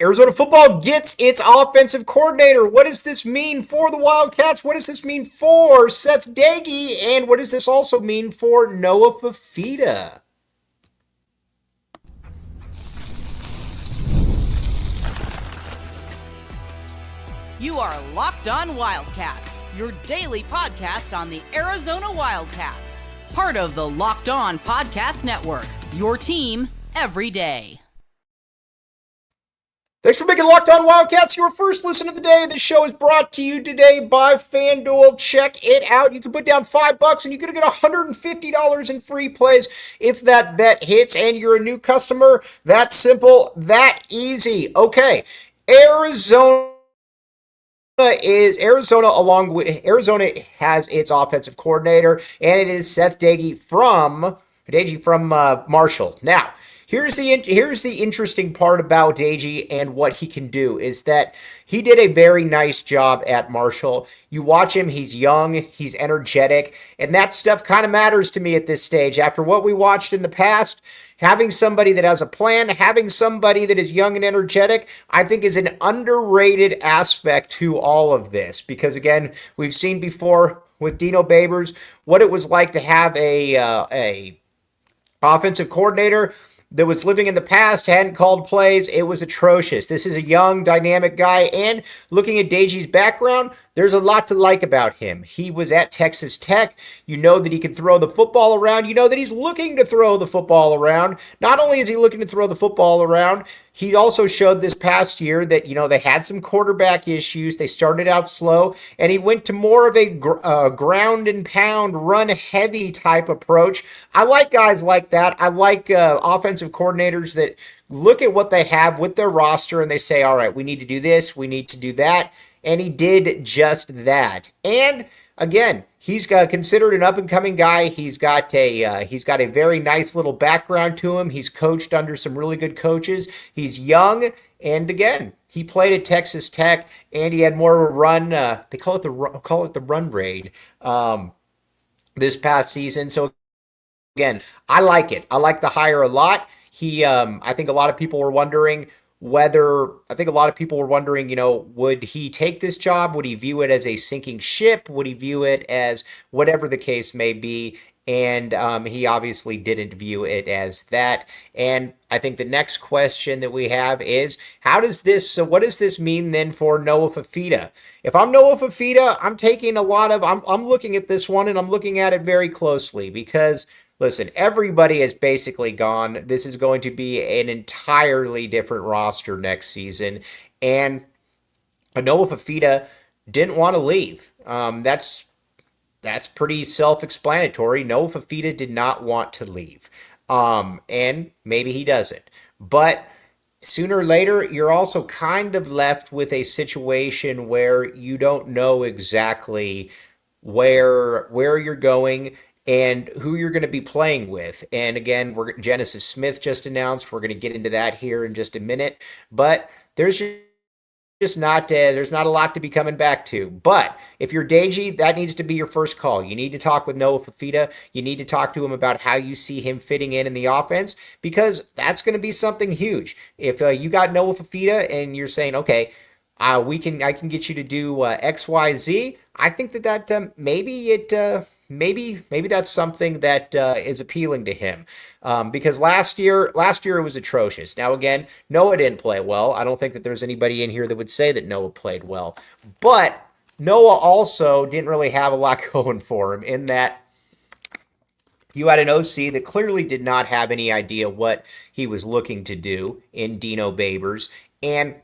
Arizona football gets its offensive coordinator. What does this mean for the Wildcats? What does this mean for Seth Doege? And what does this also mean for Noah Fifita? You are Locked On Wildcats, your daily podcast on the Arizona Wildcats. Part of the Locked On Podcast Network, your team every day. Thanks for making Locked On Wildcats your first listen of the day. This show is brought to you today by FanDuel. Check it out. You can put down $5 and you're going to get $150 in free plays if that bet hits and you're a new customer. That simple, that easy. Okay, Arizona has its offensive coordinator, and it is Seth Doege from Marshall. Now, here's the interesting part about Doege and what he can do is that he did a very nice job at Marshall. You watch him, he's young, he's energetic, and that stuff kind of matters to me at this stage. After what we watched in the past, having somebody that has a plan, having somebody that is young and energetic, I think is an underrated aspect to all of this. Because again, we've seen before with Dino Babers what it was like to have a offensive coordinator that was living in the past, hadn't called plays. It was atrocious. This is a young, dynamic guy, and looking at Deji's background, there's a lot to like about him. He was at Texas Tech. You know that he can throw the football around. You know that he's looking to throw the football around. Not only is he looking to throw the football around, he also showed this past year that, they had some quarterback issues. They started out slow, and he went to more of a ground and pound, run heavy type approach. I like guys like that. I like offensive coordinators that look at what they have with their roster and they say, all right, we need to do this, we need to do that. And he did just that. And again, he's considered an up-and-coming guy. He's got a very nice little background to him. He's coached under some really good coaches. He's young, and again, he played at Texas Tech, and he had more of a run. They call it the run raid this past season. So again, I like it. I like the hire a lot. I think a lot of people were wondering would he take this job? Would he view it as a sinking ship? Would he view it as whatever the case may be? And he obviously didn't view it as that. And I think the next question that we have is, what does this mean then for Noah Fifita? If I'm Noah Fifita, I'm looking at this one and I'm looking at it very closely because listen, everybody is basically gone. This is going to be an entirely different roster next season. And Noah Fifita didn't want to leave. That's pretty self-explanatory. Noah Fifita did not want to leave. And maybe he doesn't. But sooner or later, you're also kind of left with a situation where you don't know exactly where you're going and who you're going to be playing with. And again, Genesis Smith just announced. We're going to get into that here in just a minute. But there's not a lot to be coming back to. But if you're Doege, that needs to be your first call. You need to talk with Noah Fifita. You need to talk to him about how you see him fitting in the offense because that's going to be something huge. If you got Noah Fifita and you're saying, okay, I can get you to do X, Y, Z. I think that maybe that's something that is appealing to him because last year it was atrocious. Now again, Noah didn't play well. I don't think that there's anybody in here that would say that Noah played well, but Noah also didn't really have a lot going for him in that you had an OC that clearly did not have any idea what he was looking to do in Dino Babers, and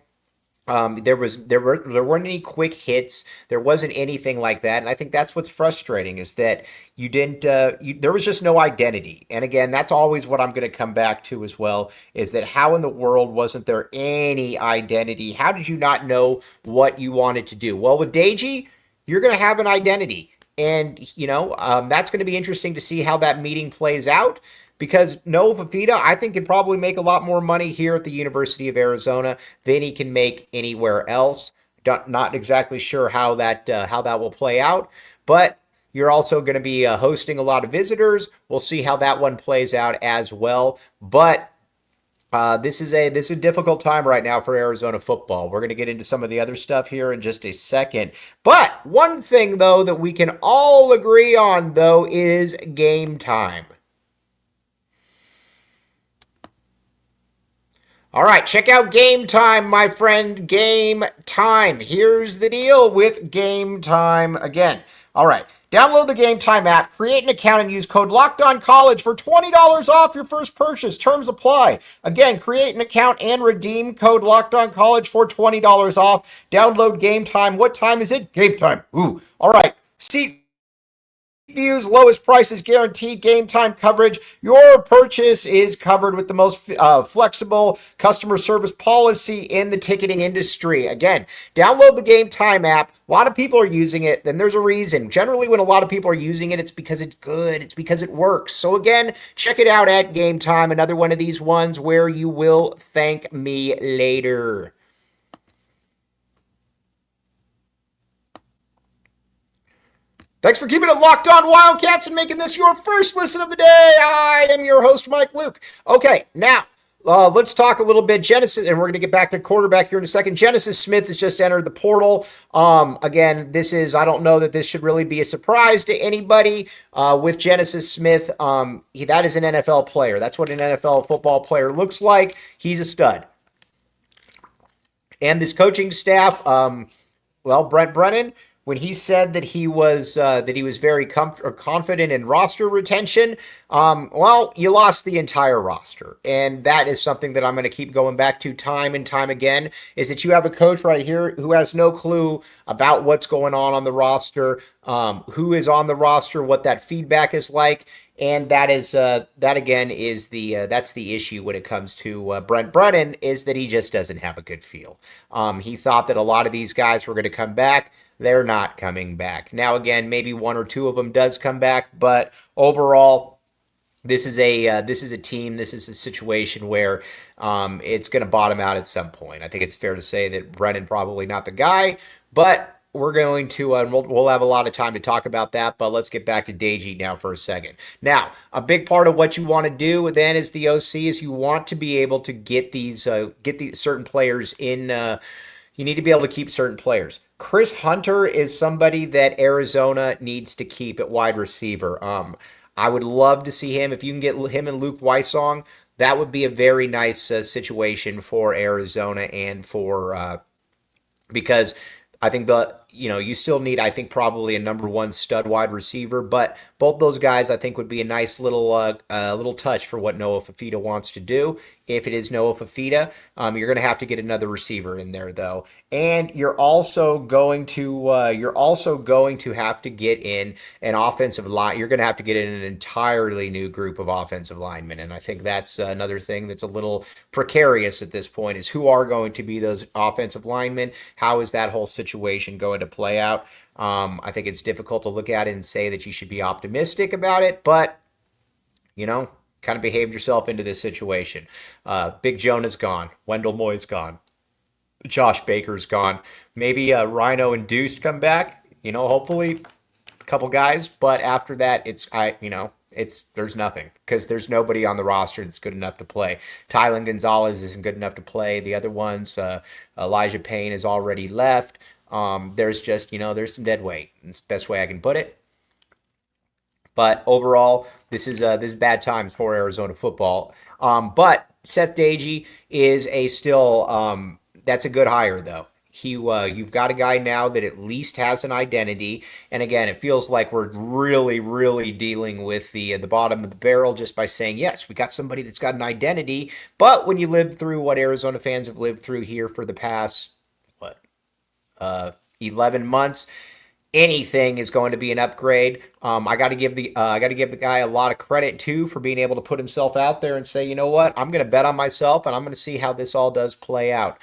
there weren't any quick hits. There wasn't anything like that, and I think that's what's frustrating is that you didn't. There was just no identity. And again, that's always what I'm going to come back to as well. Is that how in the world wasn't there any identity? How did you not know what you wanted to do? Well, with Doege, you're going to have an identity, and that's going to be interesting to see how that meeting plays out. Because Noah Fifita, I think, can probably make a lot more money here at the University of Arizona than he can make anywhere else. Not exactly sure how that will play out, but you're also going to be hosting a lot of visitors. We'll see how that one plays out as well. But This is a difficult time right now for Arizona football. We're going to get into some of the other stuff here in just a second. But one thing though that we can all agree on though is game time. All right, check out Game Time, my friend. Game Time. Here's the deal with Game Time again. All right, download the Game Time app, create an account, and use code LOCKEDONCollege for $20 off your first purchase. Terms apply. Again, create an account and redeem code LOCKEDONCollege for $20 off. Download Game Time. What time is it? Game Time. Ooh. All right. Seat views, lowest prices guaranteed, game time coverage. Your purchase is covered with the most flexible customer service policy in the ticketing industry. Again, download the Game Time app. A lot of people are using it, and there's a reason. Generally, when a lot of people are using it, it's because it's good. It's because it works. So again, check it out at Game Time. Another one of these ones where you will thank me later. Thanks for keeping it locked on Wildcats and making this your first listen of the day. I am your host, Mike Luke. Okay, now let's talk a little bit Genesis, and we're going to get back to quarterback here in a second. Genesis Smith has just entered the portal. Again, I don't know that this should really be a surprise to anybody with Genesis Smith. That is an NFL player. That's what an NFL football player looks like. He's a stud. And this coaching staff, Brent Brennan, when he said that he was very confident in roster retention, you lost the entire roster, and that is something that I'm going to keep going back to time and time again. Is that you have a coach right here who has no clue about what's going on the roster, who is on the roster, what that feedback is like. And that is that's the issue when it comes to Brent Brennan, is that he just doesn't have a good feel. He thought that a lot of these guys were going to come back. They're not coming back. Now, again, maybe one or two of them does come back, but overall, this is a team. This is a situation where it's going to bottom out at some point. I think it's fair to say that Brennan probably not the guy, but we're going to we'll have a lot of time to talk about that. But let's get back to Doege now for a second. Now, a big part of what you want to do then as the OC is you want to be able to get these certain players in. You need to be able to keep certain players. Chris Hunter is somebody that Arizona needs to keep at wide receiver. I would love to see him. If you can get him and Luke Weissong, that would be a very nice situation for Arizona and for because I think you still need, I think, probably a number one stud wide receiver, but both those guys I think would be a nice little touch for what Noah Fifita wants to do. If it is Noah Fifita, you're going to have to get another receiver in there though, and you're also going to have to get in an offensive line. You're going to have to get in an entirely new group of offensive linemen, and I think that's another thing that's a little precarious at this point, is who are going to be those offensive linemen. How is that whole situation going to play out? I think it's difficult to look at it and say that you should be optimistic about it, but kind of behaved yourself into this situation. Big Jonah's gone. Wendell Moy's gone. Josh Baker's gone. Maybe Rhino and Deuce come back. Hopefully a couple guys, but after that, there's nothing, because there's nobody on the roster that's good enough to play. Tylen Gonzalez isn't good enough to play. The other ones, Elijah Payne has already left. There's just, there's some dead weight. It's the best way I can put it. But overall, this is bad times for Arizona football. But Seth Doege is that's a good hire though. You've got a guy now that at least has an identity. And again, it feels like we're really, really dealing with the bottom of the barrel just by saying, yes, we got somebody that's got an identity. But when you live through what Arizona fans have lived through here for the past 11 months, anything is going to be an upgrade. I got to give the guy a lot of credit too for being able to put himself out there and say, you know what, I'm going to bet on myself and I'm going to see how this all does play out.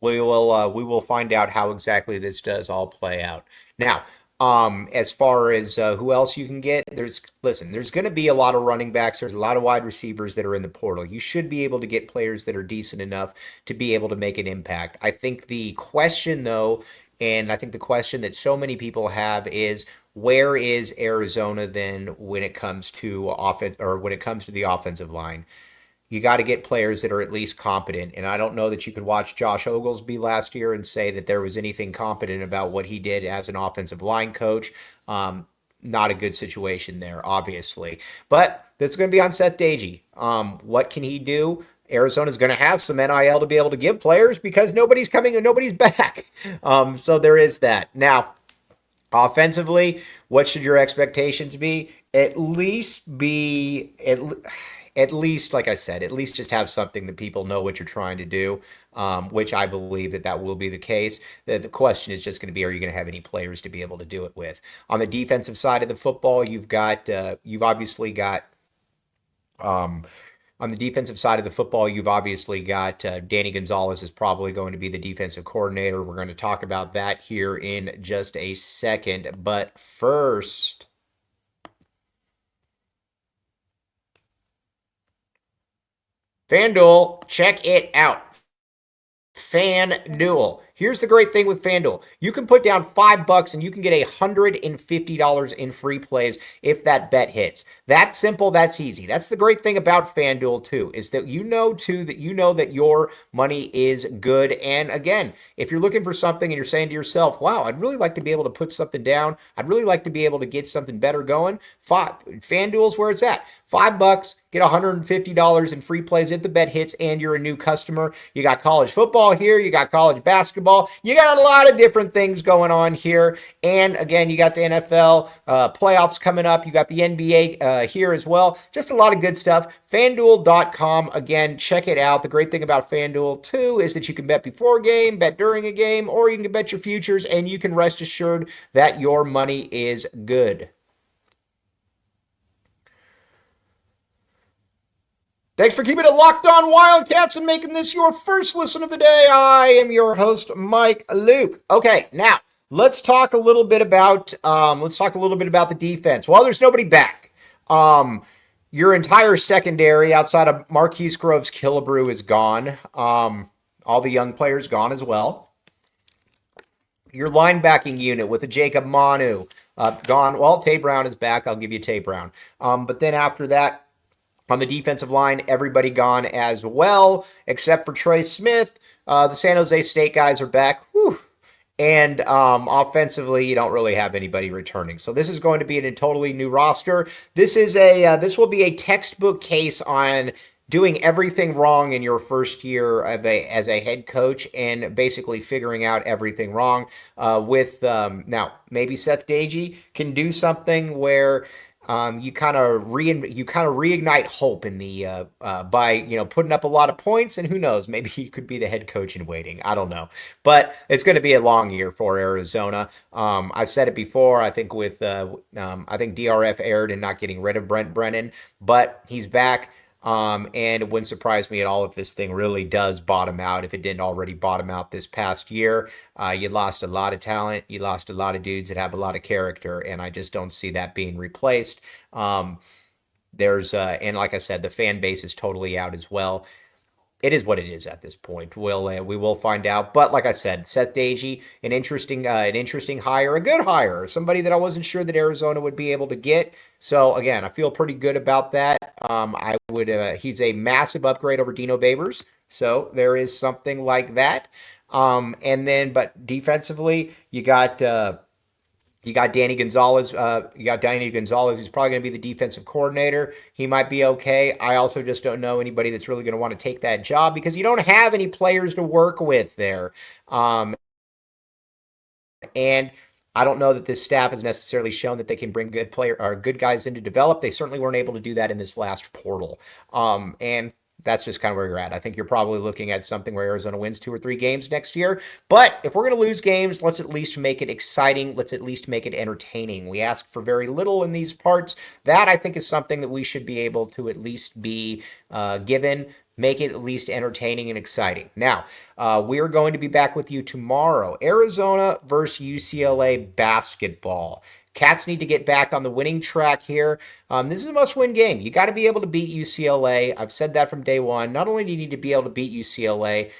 We will find out how exactly this does all play out. Now, as far as who else you can get, there's going to be a lot of running backs. There's a lot of wide receivers that are in the portal. You should be able to get players that are decent enough to be able to make an impact. I think the question though, and I think the question that so many people have is, where is Arizona then when it comes to offense, or when it comes to the offensive line? you got to get players that are at least competent. And I don't know that you could watch Josh Oglesby last year and say that there was anything competent about what he did as an offensive line coach. Not a good situation there, obviously. But this is going to be on Seth Doege. What can he do? Arizona's going to have some NIL to be able to give players because nobody's coming and nobody's back. So there is that. Now, offensively, what should your expectations be? At least, like I said, at least just have something that people know what you're trying to do, which I believe that will be the case. The question is just going to be, are you going to have any players to be able to do it with? On the defensive side of the football, you've obviously got on the defensive side of the football, you've obviously got Danny Gonzalez is probably going to be the defensive coordinator. We're going to talk about that here in just a second. But first, FanDuel, check it out. FanDuel. Here's the great thing with FanDuel. You can put down $5 and you can get $150 in free plays if that bet hits. That's simple, that's easy. That's the great thing about FanDuel too, is that you know that your money is good. And again, if you're looking for something and you're saying to yourself, wow, I'd really like to be able to put something down. I'd really like to be able to get something better going. FanDuel's where it's at. $5, get $150 in free plays if the bet hits and you're a new customer. You got college football here, you got college basketball, you got a lot of different things going on here. And again, you got the NFL playoffs coming up, you got the NBA here as well. Just a lot of good stuff. FanDuel.com, again, check it out. The great thing about FanDuel too is that you can bet before a game, bet during a game, or you can bet your futures, and you can rest assured that your money is good. Thanks for keeping it locked on Wildcats and making this your first listen of the day. I am your host, Mike Luke. Okay, now let's talk a little bit about the defense. Well, there's nobody back. Your entire secondary outside of Marquise Groves Killebrew is gone. All the young players gone as well. Your linebacking unit with a Jacob Manu gone. Well, Tay Brown is back. I'll give you Tay Brown. But then after that, on the defensive line, everybody gone as well, except for Trey Smith. The San Jose State guys are back. Whew. And offensively, you don't really have anybody returning. So this is going to be a totally new roster. This will be a textbook case on doing everything wrong in your first year as a head coach and basically figuring out everything wrong. Now, maybe Seth Doege can do something where you kind of reignite hope in the by putting up a lot of points, and who knows, maybe he could be the head coach in waiting. I don't know, but it's going to be a long year for Arizona. I've said it before. I think I think DRF erred in not getting rid of Brent Brennan, but he's back. And it wouldn't surprise me at all if this thing really does bottom out, if it didn't already bottom out this past year. You lost a lot of talent. You lost a lot of dudes that have a lot of character, and I just don't see that being replaced. And like I said, the fan base is totally out as well. It is what it is at this point. We will find out. But like I said, Seth Doege, an interesting hire, a good hire, somebody that I wasn't sure that Arizona would be able to get. So again, I feel pretty good about that. He's a massive upgrade over Dino Babers. So there is something like that. But defensively, you got Danny Gonzalez. Who's probably going to be the defensive coordinator. He might be okay. I also just don't know anybody that's really going to want to take that job because you don't have any players to work with there. And I don't know that this staff has necessarily shown that they can bring good guys in to develop. They certainly weren't able to do that in this last portal. And that's just kind of where you're at. I think you're probably looking at something where Arizona wins 2 or 3 games next year. But if we're going to lose games, let's at least make it exciting. Let's at least make it entertaining. We ask for very little in these parts. That, I think, is something that we should be able to at least be given. Make it at least entertaining and exciting. Now, we are going to be back with you tomorrow. Arizona versus UCLA basketball. Cats need to get back on the winning track here. This is a must-win game. You got to be able to beat UCLA. I've said that from day one. Not only do you need to be able to beat UCLA,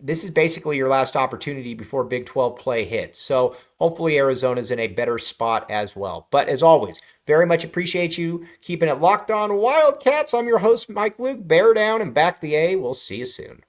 this is basically your last opportunity before Big 12 play hits. So hopefully Arizona's in a better spot as well. But as always, very much appreciate you keeping it locked on Wildcats. I'm your host, Mike Luke. Bear down and back the A. We'll see you soon.